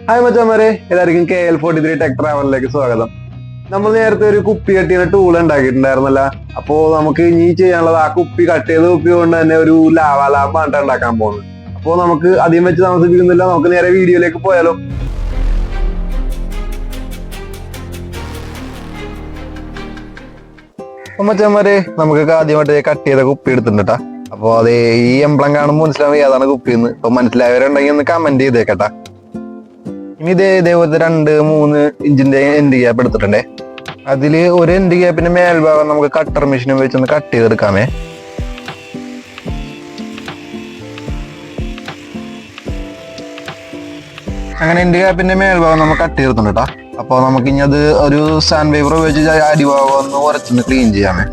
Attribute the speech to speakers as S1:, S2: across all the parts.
S1: Hi മച്ചാമാരെ, എല്ലാവർക്കും KL43 tech ട്രാവലിലേക്ക് സ്വാഗതം. നമ്മൾ നേരത്തെ ഒരു കുപ്പി കട്ടിയുടെ ടൂൾ ഉണ്ടാക്കിയിട്ടുണ്ടായിരുന്നല്ല. അപ്പോ നമുക്ക് ഇനി ചെയ്യാനുള്ളത് ആ കുപ്പി കട്ട് ചെയ്ത കുപ്പി കൊണ്ട് തന്നെ ഒരു ലാവാ ലാമ്പാണ് ഉണ്ടാക്കാൻ പോകുന്നത്. അപ്പോൾ നമുക്ക് അധികം വെച്ച് താമസിപ്പിക്കുന്നില്ല, നമുക്ക് നേരെ വീഡിയോയിലേക്ക് പോയാലോ. മച്ചാമാരെ, നമുക്ക് ആദ്യമായിട്ട് കട്ട് ചെയ്ത കുപ്പി എടുത്തിട്ടാ. അപ്പൊ അത് ഈ എംബ്ലം കാണുമ്പോൾ മനസ്സിലാവും ഏതാണ് കുപ്പിന്ന്. ഇപ്പൊ മനസ്സിലായവരുണ്ടെങ്കിൽ ഒന്ന് കമന്റ് ചെയ്തേക്കട്ടാ. ഇനി ഇതേപോലത്തെ 2-3 ഇഞ്ചിന്റെ എൻഡ് ഗ്യാപ്പ് എടുത്തിട്ടുണ്ടേ. അതില് ഒരു എൻഡ് ഗ്യാപ്പിന്റെ മേൽഭാഗം നമുക്ക് കട്ടർ മെഷീനും വെച്ചൊന്ന് കട്ട് ചെയ്തെടുക്കാമേ. അങ്ങനെ എൻഡ് ഗ്യാപ്പിന്റെ മേൽഭാഗം നമുക്ക് കട്ട് ചെയ്തിട്ടുണ്ട് കേട്ടോ. അപ്പൊ നമുക്ക് ഇനി അത് ഒരു സാൻഡ് പേപ്പർ ഉപയോഗിച്ച് അടിഭാഗം ഒന്ന് ഉരച്ചൊന്ന് ക്ലീൻ ചെയ്യാമേ.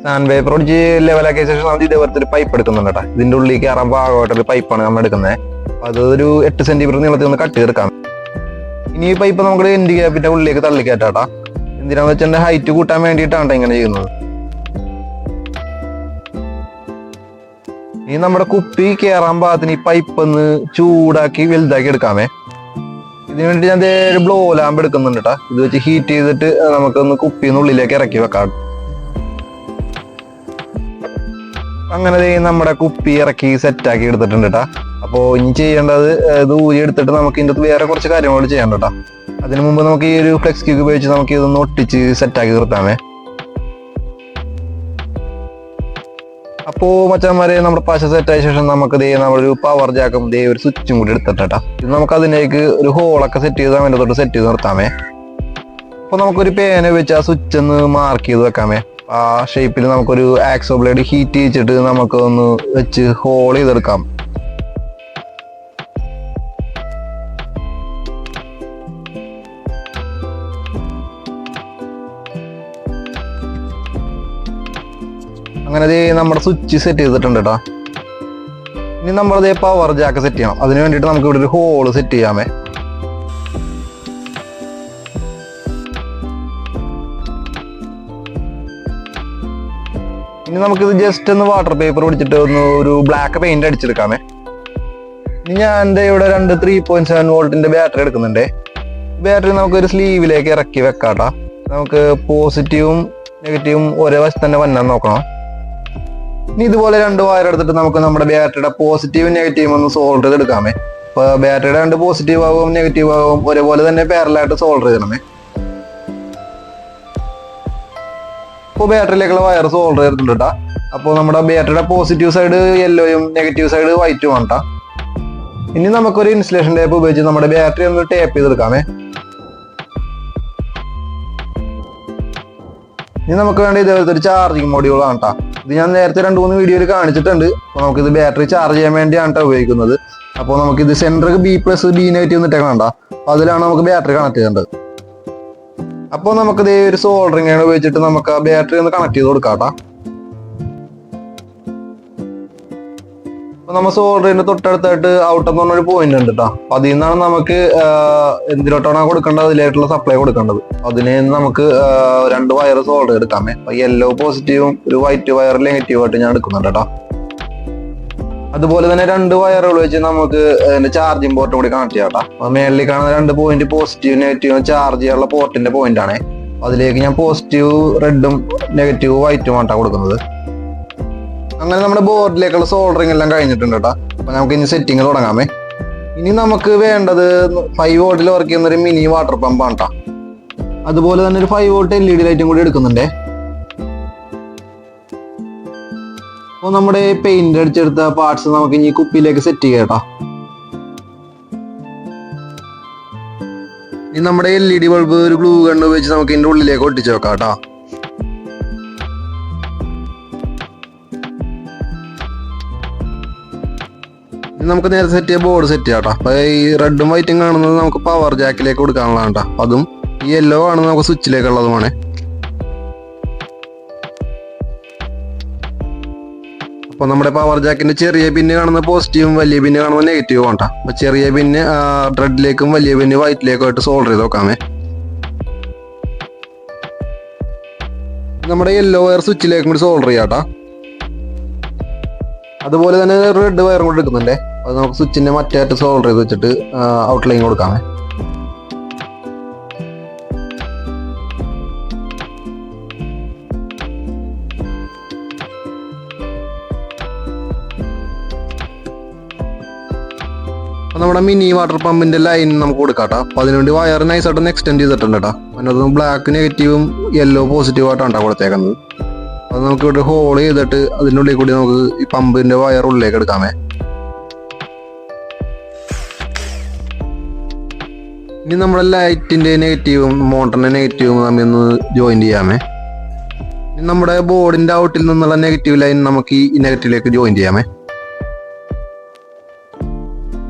S1: സാൻഡ് പേപ്പർ ഒടിച്ച് ലെവലാക്കിയ ശേഷം നമ്മൾ ഇതേപോലത്തെ ഒരു പൈപ്പ് എടുക്കുന്നുണ്ട് കേട്ടോ. ഇതിന്റെ ഉള്ളിൽ കയറാൻ പാകമായിട്ടൊരു പൈപ്പാണ് നമ്മൾ എടുക്കുന്നത്. അതൊരു 8 സെന്റിമീറ്റർ നീളത്തിൽ ഒന്ന് കട്ട് ചെയ്തെടുക്കാം. ഇനി ഈ പൈപ്പ് നമുക്ക് എൻഡ് ഗ്യാപ്പിന്റെ ഉള്ളിലേക്ക് തള്ളിക്കയറ്റാട്ടാ. എന്തിനാന്ന് വെച്ചാൽ ഹൈറ്റ് കൂട്ടാൻ വേണ്ടിയിട്ടാണ് ഇങ്ങനെ ചെയ്യുന്നത്. ഇനി നമ്മുടെ കുപ്പി കയറാൻ പാകത്തിന് ഈ പൈപ്പ് ഒന്ന് ചൂടാക്കി വലുതാക്കി എടുക്കാമേ. ഇതിനു വേണ്ടി ഞാൻ ഒരു ബ്ലോ ലാമ്പ് എടുക്കുന്നുണ്ട് കേട്ടോ. ഇത് വെച്ച് ഹീറ്റ് ചെയ്തിട്ട് നമുക്കൊന്ന് കുപ്പിന്നുള്ളിലേക്ക് ഇറക്കി വെക്കാം. അങ്ങനെ നമ്മുടെ കുപ്പി ഇറക്കി സെറ്റാക്കി എടുത്തിട്ടുണ്ട് കേട്ടോ. അപ്പോൾ ഇനി ചെയ്യേണ്ടത് ഇത് ഊരി എടുത്തിട്ട് നമുക്ക് ഇതിൻ്റെ വേറെ കുറച്ച് കാര്യങ്ങൾ ചെയ്യണ്ട കേട്ടോ. അതിനു മുമ്പ് നമുക്ക് ഈ ഒരു ഫ്ലെക്സ് ക്യൂക്ക് ഉപയോഗിച്ച് നമുക്ക് ഇതൊന്ന് ഒട്ടിച്ച് സെറ്റാക്കി നിർത്താമേ. അപ്പോൾ മച്ചാന്മാരെ, നമ്മുടെ പശ സെറ്റായ ശേഷം നമുക്ക് നമ്മളൊരു പവർ ജാക്കും ഒരു സ്വിച്ചും കൂടി എടുത്തിട്ടാ. ഇത് നമുക്ക് അതിലേക്ക് ഒരു ഹോളൊക്കെ സെറ്റ് ചെയ്ത് അതിൻ്റെ തൊട്ട് സെറ്റ് ചെയ്ത് നിർത്താമേ. അപ്പോൾ നമുക്കൊരു പേന വെച്ച് ആ സ്വിച്ച് ഒന്ന് മാർക്ക് ചെയ്ത് വെക്കാമേ. ആ ഷേപ്പിൽ നമുക്കൊരു ആക്സോ ബ്ലേഡ് ഹീറ്റ് ചെയ്തിട്ട് നമുക്ക് ഒന്ന് വെച്ച് ഹോൾ ചെയ്തെടുക്കാം. അങ്ങനെ നമ്മുടെ സ്വിച്ച് സെറ്റ് ചെയ്തിട്ടുണ്ട് കേട്ടോ. ഇനി നമ്മളതേ പവർ ജാക്ക് സെറ്റ് ചെയ്യണം. അതിന് വേണ്ടിയിട്ട് നമുക്ക് ഇവിടെ ഒരു ഹോള് സെറ്റ് ചെയ്യാമേ. ഇനി നമുക്കിത് ജസ്റ്റ് ഒന്ന് വാട്ടർ പേപ്പർ പിടിച്ചിട്ട് ഒരു ബ്ലാക്ക് പെയിന്റ് അടിച്ചെടുക്കാമേ. ഇനി ഞാൻ ഇവിടെ 2 3.7 വോൾട്ടിന്റെ ബാറ്ററി എടുക്കുന്നുണ്ട്. ബാറ്ററി നമുക്കൊരു സ്ലീവിലേക്ക് ഇറക്കി വെക്കാട്ടാ. നമുക്ക് പോസിറ്റീവും നെഗറ്റീവും ഒരേ വശത്ത് തന്നെ വന്നാൻ നോക്കണം. ഇനി ഇതുപോലെ 2 വയർ എടുത്തിട്ട് നമുക്ക് നമ്മുടെ ബാറ്ററിയുടെ പോസിറ്റീവും നെഗറ്റീവും ഒന്ന് സോൾഡർ ചെയ്തെടുക്കാമേ. അപ്പൊ ബാറ്ററിയുടെ 2 പോസിറ്റീവ് ആവും നെഗറ്റീവ് ആവും ഒരേപോലെ തന്നെ പാരലായിട്ട് സോൾഡർ ചെയ്യണമേ. ഇപ്പോൾ ബാറ്ററിയിലേക്കുള്ള വയർ സോൾഡർ ചെയ്തിട്ടുണ്ട് കേട്ടോ. അപ്പോൾ നമ്മുടെ ബാറ്ററിയുടെ പോസിറ്റീവ് സൈഡ് യെല്ലോയും നെഗറ്റീവ് സൈഡ് വൈറ്റും ആണ് കേട്ടോ. ഇനി നമുക്കൊരു ഇൻസുലേഷൻ ടേപ്പ് ഉപയോഗിച്ച് നമ്മുടെ ബാറ്ററി ഒന്ന് ടേപ്പ് ചെയ്തെടുക്കാമേ. ഇനി നമുക്ക് വേണ്ട ഇതേപോലത്തെ ഒരു ചാർജിങ് മൊഡ്യൂൾ ആണ് കേട്ടോ. ഇത് ഞാൻ നേരത്തെ 2-3 വീഡിയോയിൽ കാണിച്ചിട്ടുണ്ട്. അപ്പോൾ നമുക്കിത് ബാറ്ററി ചാർജ് ചെയ്യാൻ വേണ്ടിയാണ് കേട്ടോ ഉപയോഗിക്കുന്നത്. അപ്പോൾ നമുക്കിത് സെൻറ്ററിൽ B+, B- ഇട്ടേക്കണം കേട്ടോ. അപ്പോൾ അതിലാണ് നമുക്ക് ബാറ്ററി കണക്ട് ചെയ്യേണ്ടത്. അപ്പോൾ നമുക്കിത് ഒരു സോൾഡറിംഗ് ആണ് ഉപയോഗിച്ചിട്ട് നമുക്ക് ആ ബാറ്ററി ഒന്ന് കണക്ട് ചെയ്ത് കൊടുക്കാം കേട്ടോ. അപ്പൊ നമ്മൾ സോൾഡറിന്റെ തൊട്ടടുത്തായിട്ട് ഔട്ട് എന്ന് പറഞ്ഞൊരു പോയിന്റ് ഉണ്ട് കേട്ടോ. അപ്പൊ അതിൽ നിന്നാണ് നമുക്ക് എന്തിലോട്ടാണ് കൊടുക്കേണ്ടത് അതിലായിട്ടുള്ള സപ്ലൈ കൊടുക്കേണ്ടത്. അതിന് നമുക്ക് 2 വയർ സോൾഡർ എടുക്കാമേ. അപ്പൊ യെല്ലോ പോസിറ്റീവും ഒരു വൈറ്റ് വയർ നെഗറ്റീവ് ആയിട്ട് ഞാൻ എടുക്കുന്നുണ്ട് കേട്ടോ. അതുപോലെ തന്നെ 2 വയറുകൾ വെച്ച് നമുക്ക് ചാർജിങ് പോർട്ടും കൂടി കണക്ട് ചെയ്യാം കേട്ടോ. അപ്പൊ മേളിൽ കാണുന്ന 2 പോയിന്റ് പോസിറ്റീവ് നെഗറ്റീവും ചാർജ് ചെയ്യാനുള്ള പോർട്ടിന്റെ പോയിന്റ് ആണ്. അതിലേക്ക് ഞാൻ പോസിറ്റീവ് റെഡും നെഗറ്റീവ് വൈറ്റും ആട്ടാ കൊടുക്കുന്നത്. അങ്ങനെ നമ്മുടെ ബോർഡിലേക്കുള്ള സോൾഡറിങ് എല്ലാം കഴിഞ്ഞിട്ടുണ്ട് കേട്ടോ. അപ്പൊ നമുക്ക് ഇനി സെറ്റിങ് തുടങ്ങാമേ. ഇനി നമുക്ക് വേണ്ടത് 5 വോൾട്ടിൽ വർക്ക് ചെയ്യുന്ന ഒരു മിനി വാട്ടർ പമ്പാണ് കേട്ടോ. അതുപോലെ തന്നെ ഒരു 5 വോൾട്ട് LED ലൈറ്റും കൂടി എടുക്കുന്നുണ്ടേ. അപ്പോൾ നമ്മുടെ പെയിന്റ് അടിച്ചെടുത്ത പാർട്സ് നമുക്ക് ഇനി കുപ്പിയിലേക്ക് സെറ്റ് ചെയ്യാം കേട്ടോ. ഇനി നമ്മുടെ LED ബൾബ് ഒരു ഗ്ലൂ ഗൺ ഉപയോഗിച്ച് നമുക്ക് ഇതിന്റെ ഉള്ളിലേക്ക് ഒട്ടിച്ചു വെക്കാം കേട്ടോ. നമുക്ക് നേരെ സെറ്റ് ചെയ്യാൻ ബോർഡ് സെറ്റ് ചെയ്യാം കേട്ടോ. അപ്പൊ ഈ റെഡും വൈറ്റും കാണുന്നത് നമുക്ക് പവർ ജാക്കിലേക്ക് കൊടുക്കാനുള്ളതാണ് കേട്ടോ. അതും ഈ യെല്ലോ കാണുന്നത് നമുക്ക് സ്വിച്ചിലേക്കുള്ളതുമാണ്. അപ്പൊ നമ്മുടെ പവർ ജാക്കിന്റെ ചെറിയ പിന്ന് കാണുന്ന പോസിറ്റീവും വലിയ പിന്ന് കാണുന്ന നെഗറ്റീവും ആണ് കേട്ടോ. അപ്പൊ ചെറിയ പിന്ന് റെഡിലേക്കും വലിയ പിന്ന് വൈറ്റിലേക്കും ആയിട്ട് സോൾഡർ ചെയ്ത് നോക്കാമേ. നമ്മുടെ യെല്ലോ വയർ സ്വിച്ചിലേക്കും കൂടി സോൾഡർ ചെയ്യാം കേട്ടോ. അതുപോലെ തന്നെ റെഡ് വയറും കൂടി എടുക്കുന്നുണ്ടേ. അത് നമുക്ക് സ്വിച്ചിന്റെ മറ്റേ അറ്റം സോൾഡർ ചെയ്ത് വെച്ചിട്ട് ഔട്ട്ലൈൻ കൊടുക്കാമേ. നമ്മുടെ മിനി വാട്ടർ പമ്പിന്റെ ലൈൻ നമുക്ക് കൊടുക്കാട്ടോ. അപ്പൊ അതിനുവേണ്ടി വയർ നൈസായിട്ടൊന്ന് എക്സ്റ്റെൻഡ് ചെയ്തിട്ടുണ്ട് കേട്ടോ. അതിനകത്ത് ബ്ലാക്ക് നെഗറ്റീവും യെല്ലോ പോസിറ്റീവ് ആയിട്ടാണ് കൊടുത്തേക്കുന്നത്. അത് നമുക്ക് ഇവിടെ ഹോൾ ചെയ്തിട്ട് അതിൻ്റെ ഉള്ളിൽ കൂടി നമുക്ക് ഈ പമ്പിന്റെ വയർ ഉള്ളിലേക്ക് എടുക്കാമേ. ഇനി നമ്മുടെ ലൈറ്റിന്റെ നെഗറ്റീവും മോട്ടറിന്റെ നെഗറ്റീവും തമ്മിൽ ഒന്ന് ജോയിൻ ചെയ്യാമേ. ഇനി നമ്മുടെ ബോർഡിന്റെ ഔട്ടിൽ നിന്നുള്ള നെഗറ്റീവ് ലൈൻ നമുക്ക് ഈ നെഗറ്റീവിലേക്ക് ജോയിൻ ചെയ്യാമേ.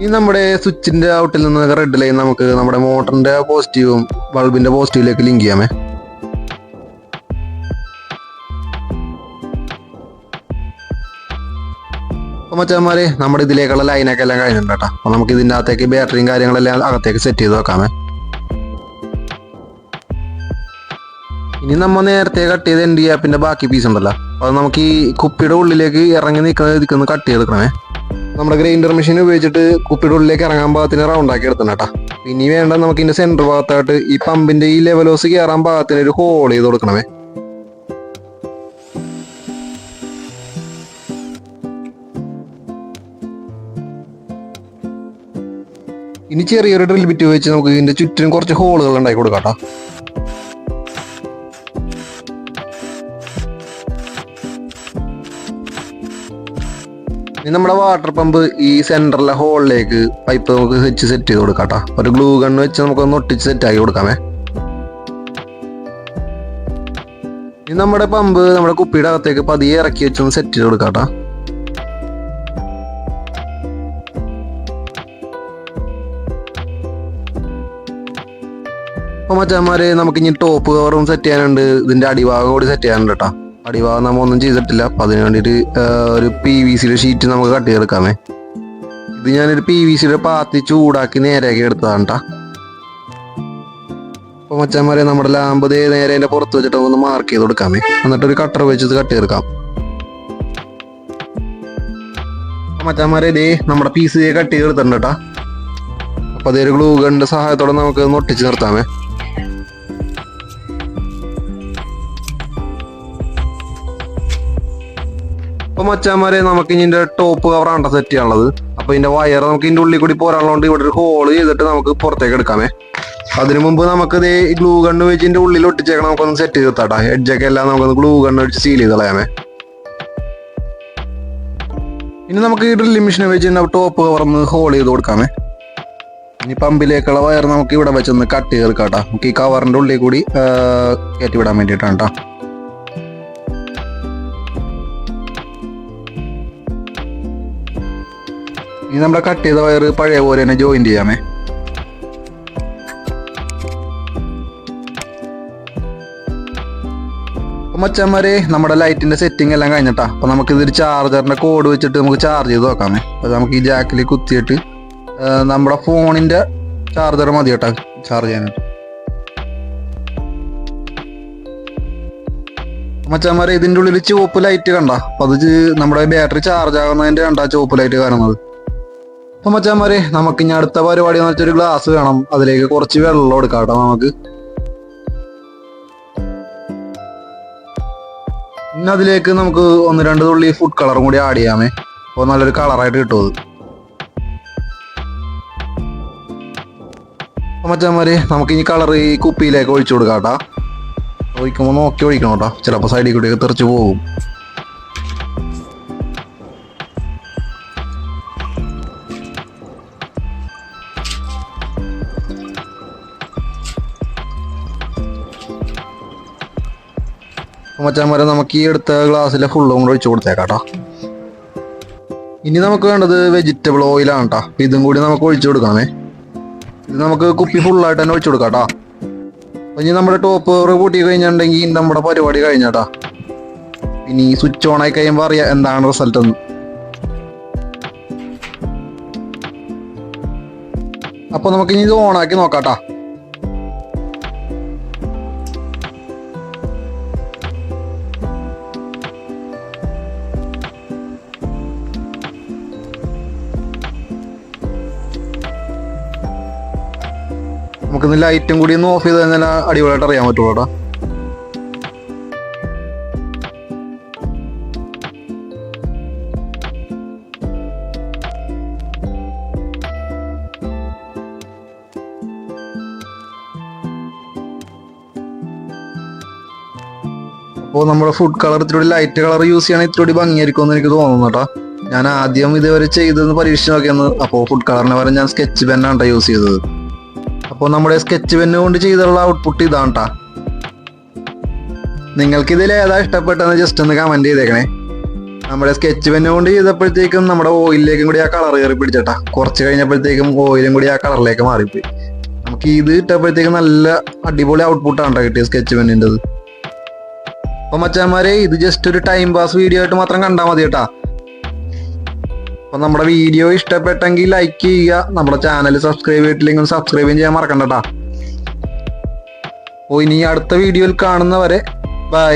S1: ഈ നമ്മുടെ സ്വിച്ചിന്റെ ഔട്ടിൽ നിന്ന് റെഡ് ലൈൻ നമുക്ക് നമ്മുടെ മോട്ടറിന്റെ പോസിറ്റീവും ബൾബിന്റെ പോസിറ്റീവിലേക്ക് ലിങ്ക് ചെയ്യാമേ. അപ്പൊ മച്ചാന്മാരെ നമ്മുടെ ഇതിലേക്കുള്ള ലൈനൊക്കെ എല്ലാം കഴിഞ്ഞിട്ടുണ്ട് കേട്ടോ. അപ്പൊ നമുക്ക് ഇതിന്റെ അകത്തേക്ക് ബാറ്ററിയും കാര്യങ്ങളെല്ലാം അകത്തേക്ക് സെറ്റ് ചെയ്ത് വെക്കാമേ. ഇനി നമ്മൾ നേരത്തെ കട്ട് ചെയ്ത് എൻഡ് ഗ്യാപ്പിന്റെ ബാക്കി പീസ് ഉണ്ടല്ലോ, അത് നമുക്ക് ഈ കുപ്പിയുടെ ഉള്ളിലേക്ക് ഇറങ്ങി നിൽക്കുന്ന കട്ട് ചെയ്തെടുക്കണേ. നമ്മുടെ ഗ്രൈൻഡർ മെഷീൻ ഉപയോഗിച്ചിട്ട് കുപ്പിയുടെ ഉള്ളിലേക്ക് ഇറങ്ങാൻ പാകത്തിന് റൗണ്ട് ആക്കി എടുത്തണം കേട്ടോ. ഇനി വേണ്ട നമുക്ക് ഇതിന്റെ സെന്റർ ഭാഗത്തായിട്ട് ഈ പമ്പിന്റെ ഈ ലെവലോസ് കയറാൻ പാകത്തിന് ഒരു ഹോൾ ചെയ്ത് കൊടുക്കണമേ. ഇനി ചെറിയൊരു ഡ്രിൽ ബിറ്റ് വെച്ച് നമുക്ക് ഇതിന്റെ ചുറ്റിനും കുറച്ച് ഹോളുകൾ ഉണ്ടാക്കി കൊടുക്കാം കേട്ടോ. ഇനി നമ്മുടെ വാട്ടർ പമ്പ് ഈ സെന്ററിലെ ഹോളിലേക്ക് പൈപ്പ് നമുക്ക് സെറ്റ് ചെയ്ത് കൊടുക്കാം കേട്ടോ. ഒരു ഗ്ലൂ ഗണ്ണ് വെച്ച് നമുക്കൊന്ന് ഒട്ടിച്ച് സെറ്റ് ആക്കി കൊടുക്കാമേ. ഇനി നമ്മുടെ പമ്പ് നമ്മുടെ കുപ്പിയുടെ അകത്തേക്ക് പതിയെ ഇറക്കി വെച്ചൊന്ന് സെറ്റ് ചെയ്ത് കൊടുക്കാം കേട്ടോ. അപ്പൊ മച്ചാന്മാരെ നമുക്ക് ഇനി ടോപ്പ് കവറും സെറ്റ് ചെയ്യാനുണ്ട്, ഇതിന്റെ അടിഭാഗം കൂടി സെറ്റ് ചെയ്യാനുണ്ട് കേട്ടോ. അടിഭാഗം നമ്മൾ ഒന്നും ചെയ്തിട്ടില്ല. അപ്പൊ അതിന് വേണ്ടിയിട്ട് ഒരു PVC ഷീറ്റ് നമുക്ക് കട്ട് ചെയ്തെടുക്കാമേ. ഇത് ഞാനൊരു PVC പാത്തി ചൂടാക്കി നേരെയാക്കി എടുത്തതാണ് കേട്ടോ. അപ്പൊ മച്ചാന്മാരെ നമ്മുടെ ലാമ്പ് നേരെ അതിന്റെ പുറത്ത് വെച്ചിട്ട് ഒന്ന് മാർക്ക് ചെയ്ത് കൊടുക്കാമേ. എന്നിട്ട് ഒരു കട്ടർ വെച്ചിട്ട് കട്ട് ചെയ്തെടുക്കാം. മച്ചാന്മാരെ ഇതേ നമ്മുടെ പീസ് കട്ട് ചെയ്തെടുത്തിട്ടുണ്ട് കേട്ടോ. അപ്പൊ അതേ ഒരു ഗ്ലൂ ഗണ്ണിന്റെ സഹായത്തോടെ നമുക്ക് ഒന്ന് ഒട്ടിച്ച് നിർത്താമേ. അപ്പൊ മച്ചാന്മാരെ നമുക്ക് ഇതിന്റെ ടോപ്പ് കവറാണ് സെറ്റ് ചെയ്യാനുള്ളത്. അപ്പൊ ഇതിന്റെ വയർ നമുക്ക് ഇതിന്റെ ഉള്ളിൽ കൂടി പോരാനുള്ളതുകൊണ്ട് ഇവിടെ ഒരു ഹോൾ ചെയ്തിട്ട് നമുക്ക് പുറത്തേക്ക് എടുക്കാമേ. അതിനു മുമ്പ് നമുക്ക് ഇത് ഗ്ലൂ ഗണ്ണ് വെച്ച് ഇതിന്റെ ഉള്ളിൽ ഒട്ടിച്ചേക്കണം നമുക്കൊന്ന് സെറ്റ് ചെയ്ത് തട്ടാ. എഡ്ജൊക്കെ എല്ലാം നമുക്കൊന്ന് ഗ്ലൂ ഗണ്ണ് വെച്ച് സീൽ ചെയ്ത് കളയാമേ. ഇനി നമുക്ക് ഈ ഡ്രില്ലിംഗ് മെഷീൻ വെച്ച് ടോപ്പ് കവർ ഒന്ന് ഹോൾ ചെയ്ത് കൊടുക്കാമേ. ഇനി പമ്പിലേക്കുള്ള വയർ നമുക്ക് ഇവിടെ വെച്ചൊന്ന് കട്ട് ചെയ്ത് എടുക്കാം. നമുക്ക് ഈ കവറിന്റെ ഉള്ളിൽ കൂടി കയറ്റി വിടാൻ വേണ്ടിയിട്ടാണ് കേട്ടോ. ഇനി നമ്മുടെ കട്ട് ചെയ്ത വയർ പഴയ പോലെ തന്നെ ജോയിൻ ചെയ്യാമേ. അപ്പൊ മച്ചാന്മാരെ നമ്മുടെ ലൈറ്റിന്റെ സെറ്റിംഗ് എല്ലാം കഴിഞ്ഞിട്ടാ. അപ്പൊ നമുക്ക് ഇതൊരു ചാർജറിന്റെ കോഡ് വെച്ചിട്ട് നമുക്ക് ചാർജ് ചെയ്ത് നോക്കാമേ. അപ്പൊ നമുക്ക് ഈ ജാക്കിൽ കുത്തിയിട്ട് നമ്മുടെ ഫോണിന്റെ ചാർജർ മതി കേട്ടോ ചാർജ് ചെയ്യാനായിട്ട്. മച്ചാന്മാരെ ഇതിന്റെ ഉള്ളിൽ ചുവപ്പ് ലൈറ്റ് കണ്ട, അപ്പൊ അത് നമ്മുടെ ബാറ്ററി ചാർജ് ആകുന്നതിന്റെ കണ്ടാ ചുവപ്പ് ലൈറ്റ് കാണുന്നത്. അപ്പൊ മച്ചാന്മാരെ നമുക്ക് ഇനി അടുത്ത പരിപാടി എന്ന് വെച്ചൊരു ഗ്ലാസ് വേണം, അതിലേക്ക് കുറച്ച് വെള്ളം എടുക്കാം കേട്ടോ നമുക്ക്. പിന്നെ അതിലേക്ക് നമുക്ക് 1-2 തുള്ളി ഫുഡ് കളറും കൂടി ആഡ് ചെയ്യാമേ. അപ്പോൾ നല്ലൊരു കളറായിട്ട് കിട്ടും അത്. അപ്പൊ മച്ചാന്മാരെ നമുക്ക് ഇനി കളർ ഈ കുപ്പിയിലേക്ക് ഒഴിച്ചു കൊടുക്കാം കേട്ടോ. ഒഴിക്കുമ്പോൾ നോക്കി ഒഴിക്കണം കേട്ടോ, ചിലപ്പോൾ സൈഡിൽ കൂടിയൊക്കെ തെറിച്ച് പോകും. മച്ചാന്മാരെ നമുക്ക് ഈ എടുത്ത ഗ്ലാസ്സിലെ ഫുള്ളും കൂടെ ഒഴിച്ചു കൊടുത്തേക്കാം കേട്ടോ. ഇനി നമുക്ക് വേണ്ടത് വെജിറ്റബിൾ ഓയിലാണ് കേട്ടോ. ഇതും കൂടി നമുക്ക് ഒഴിച്ചു കൊടുക്കണമേ. ഇത് നമുക്ക് കുപ്പി ഫുള്ളായിട്ട് തന്നെ ഒഴിച്ചു കൊടുക്കാം കേട്ടോ. ഇനി നമ്മുടെ ടോപ്പ് കൂട്ടി കഴിഞ്ഞിട്ടുണ്ടെങ്കിൽ നമ്മുടെ പരിപാടി കഴിഞ്ഞാട്ടാ. ഇനി സ്വിച്ച് ഓൺ ആയി കഴിയുമ്പോൾ അറിയാം എന്താണ് റിസൾട്ട് എന്ന്. അപ്പൊ നമുക്ക് ഇനി ഇത് ഓണാക്കി നോക്കാട്ടാ. നമുക്കിന്ന് ലൈറ്റും കൂടി ഒന്ന് ഓഫ് ചെയ്ത് കഴിഞ്ഞാൽ അടിപൊളിയായിട്ട് അറിയാൻ പറ്റുള്ളൂ കേട്ടോ. അപ്പോൾ നമ്മുടെ ഫുഡ് കളർ ഇത്തിരി ലൈറ്റ് കളർ യൂസ് ചെയ്യണമെങ്കിൽ ഇത്തിരി ഭംഗിയായിരിക്കും എന്ന് എനിക്ക് തോന്നുന്നു കേട്ടോ. ഞാൻ ആദ്യം ഇതുവരെ ചെയ്തെന്ന് പരീക്ഷിച്ച് നോക്കിയെന്ന്. അപ്പോൾ ഫുഡ് കളറിന് പകരം ഞാൻ സ്കെച്ച് പെന്നാണ് കേട്ടോ യൂസ് ചെയ്തത്. അപ്പോൾ നമ്മുടെ സ്കെച്ച് പെന്ന് കൊണ്ട് ചെയ്തുള്ള ഔട്ട്പുട്ട് ഇതാണ് കേട്ടോ. നിങ്ങൾക്ക് ഇതിൽ ഏതാ ഇഷ്ടപ്പെട്ടെന്ന് ജസ്റ്റ് ഒന്ന് കമന്റ് ചെയ്തേക്കണേ. നമ്മുടെ സ്കെച്ച് പെന്ന് കൊണ്ട് ചെയ്തപ്പോഴത്തേക്കും നമ്മുടെ ഓയിലിലേക്കും കൂടി ആ കളർ കയറി പിടിച്ചേട്ടാ. കുറച്ച് കഴിഞ്ഞപ്പോഴത്തേക്കും ഓയിലും കൂടി ആ കളറിലേക്ക് മാറിപ്പോയി. നമുക്ക് ഇത് ഇട്ടപ്പോഴത്തേക്കും നല്ല അടിപൊളി ഔട്ട്പുട്ടാണ് കേട്ടോ കിട്ടിയത് സ്കെച്ച് പെന്നിൻ്റെത്. അപ്പൊ മച്ചാന്മാരെ, ഇത് ജസ്റ്റ് ഒരു ടൈം പാസ് വീഡിയോ ആയിട്ട് മാത്രം കണ്ടാൽ മതി കേട്ടാ. അപ്പൊ നമ്മുടെ വീഡിയോ ഇഷ്ടപ്പെട്ടെങ്കിൽ ലൈക്ക് ചെയ്യുക. നമ്മുടെ ചാനൽ സബ്സ്ക്രൈബ് ചെയ്തിട്ടില്ലെങ്കിൽ സബ്സ്ക്രൈബ് ചെയ്യാൻ മറക്കണ്ട കേട്ടാ. അപ്പോൾ ഇനി അടുത്ത വീഡിയോയിൽ കാണുന്നവരെ ബൈ.